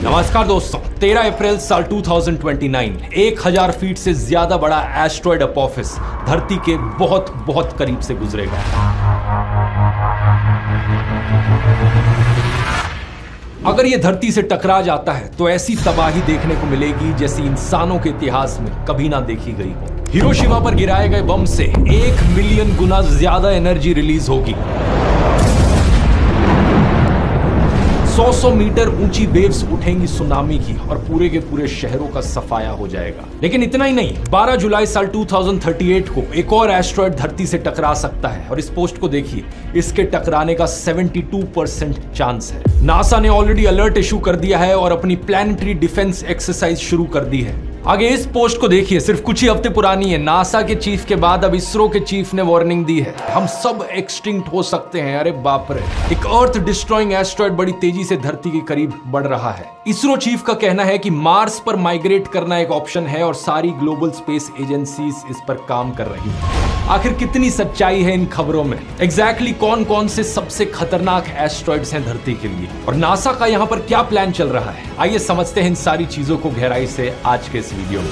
नमस्कार दोस्तों, 13 अप्रैल साल 2029 1000 फीट से ज्यादा बड़ा एस्ट्रॉयड अपोफिस धरती के बहुत बहुत करीब से गुजरेगा। अगर यह धरती से टकरा जाता है तो ऐसी तबाही देखने को मिलेगी जैसी इंसानों के इतिहास में कभी ना देखी गई हो। हिरोशिमा पर गिराए गए बम से 1 मिलियन गुना ज्यादा एनर्जी रिलीज होगी। 100 मीटर ऊंची वेव्स उठेंगी सुनामी की और पूरे के पूरे शहरों का सफाया हो जाएगा। लेकिन इतना ही नहीं, 12 जुलाई साल 2038 को एक और एस्ट्रॉयड धरती से टकरा सकता है और इस पोस्ट को देखिए, इसके टकराने का 72% चांस है। नासा ने ऑलरेडी अलर्ट इशू कर दिया है और अपनी प्लैनेटरी डिफेंस एक्सरसाइज शुरू कर दी है। आगे इस पोस्ट को देखिए, सिर्फ कुछ ही हफ्ते पुरानी है। नासा के चीफ के बाद अब इसरो के चीफ ने वार्निंग दी है, हम सब एक्सटिंक्ट हो सकते हैं। अरे बाप रे, एक अर्थ डिस्ट्रॉइंग एस्ट्रॉयड बड़ी तेजी से धरती के करीब बढ़ रहा है। इसरो चीफ का कहना है कि मार्स पर माइग्रेट करना एक ऑप्शन है और सारी ग्लोबल स्पेस एजेंसीज इस पर काम कर रही हैं। आखिर कितनी सच्चाई है इन खबरों में? एग्जैक्टली कौन कौन से सबसे खतरनाक एस्ट्रॉयड्स हैं धरती के लिए और नासा का यहां पर क्या प्लान चल रहा है? आइए समझते हैं इन सारी चीजों को गहराई से आज के इस वीडियो में।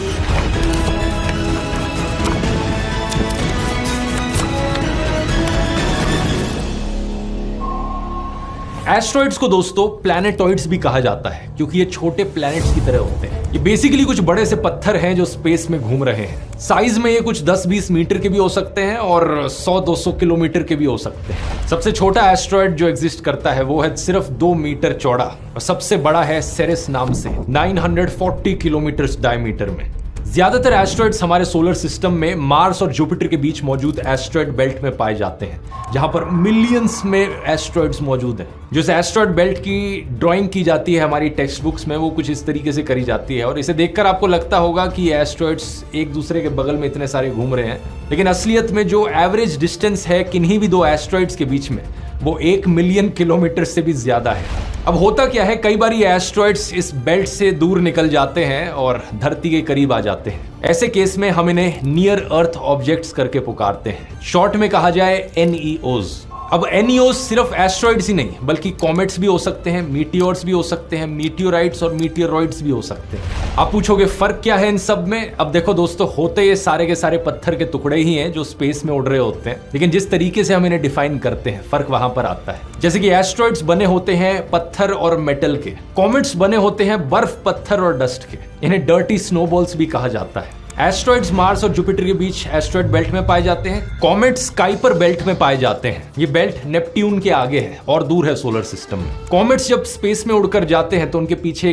एस्ट्रॉइड्स को दोस्तों प्लैनेटॉइड्स भी कहा जाता है क्योंकि ये छोटे प्लैनेट्स की तरह होते हैं। ये बेसिकली कुछ बड़े से पत्थर हैं जो स्पेस में घूम रहे हैं। साइज में ये कुछ 10-20 मीटर के भी हो सकते हैं और 100-200 किलोमीटर के भी हो सकते हैं। सबसे छोटा एस्ट्रॉइड जो एग्जिस्ट करता है वो है सिर्फ 2 मीटर चौड़ा और सबसे बड़ा है सेरेस नाम से 940 किलोमीटर डायमीटर में। ज्यादातर एस्ट्रॉइड्स हमारे सोलर सिस्टम में मार्स और जुपिटर के बीच मौजूद एस्ट्रॉइड बेल्ट में पाए जाते हैं, जहां पर मिलियंस में एस्ट्रॉइड्स मौजूद हैं। जो इस एस्ट्रॉइड बेल्ट की ड्राइंग की जाती है हमारी टेक्स्ट बुक्स में, वो कुछ इस तरीके से करी जाती है और इसे देखकर आपको लगता होगा कि एस्ट्रॉइड्स एक दूसरे के बगल में इतने सारे घूम रहे हैं, लेकिन असलियत में जो एवरेज डिस्टेंस है किन्हीं भी दो एस्ट्रॉइड्स के बीच में, वो 1 मिलियन किलोमीटर से भी ज्यादा है। अब होता क्या है, कई बार ये एस्ट्रॉइड्स इस बेल्ट से दूर निकल जाते हैं और धरती के करीब आ जाते हैं। ऐसे केस में हम इन्हें नियर अर्थ ऑब्जेक्ट्स करके पुकारते हैं, शॉर्ट में कहा जाए NEOs। अब NEOs सिर्फ एस्ट्रॉइड्स ही नहीं बल्कि कॉमेट्स भी हो सकते हैं, मीटियोर्स भी हो सकते हैं, मीटियोराइट्स और मीटियोरॉइड्स भी हो सकते हैं। आप पूछोगे फर्क क्या है इन सब में? अब देखो दोस्तों, होते ये सारे के सारे पत्थर के टुकड़े ही हैं जो स्पेस में उड़ रहे होते हैं, लेकिन जिस तरीके से हम इन्हें डिफाइन करते हैं फर्क वहां पर आता है। जैसे कि एस्ट्रॉइड्स बने होते हैं पत्थर और मेटल के, कॉमेट्स बने होते हैं बर्फ, पत्थर और डस्ट के। इन्हें डर्टी स्नोबॉल्स भी कहा जाता है। एस्ट्रॉइड्स मार्स और जुपिटर के बीच एस्ट्रॉइड बेल्ट में पाए जाते हैं। कॉमेट्स कुइपर बेल्ट में पाए जाते हैं। ये बेल्ट नेपट्यून के आगे है और दूर है सोलर सिस्टम में। कॉमेट्स जब स्पेस में उड़कर जाते हैं तो उनके पीछे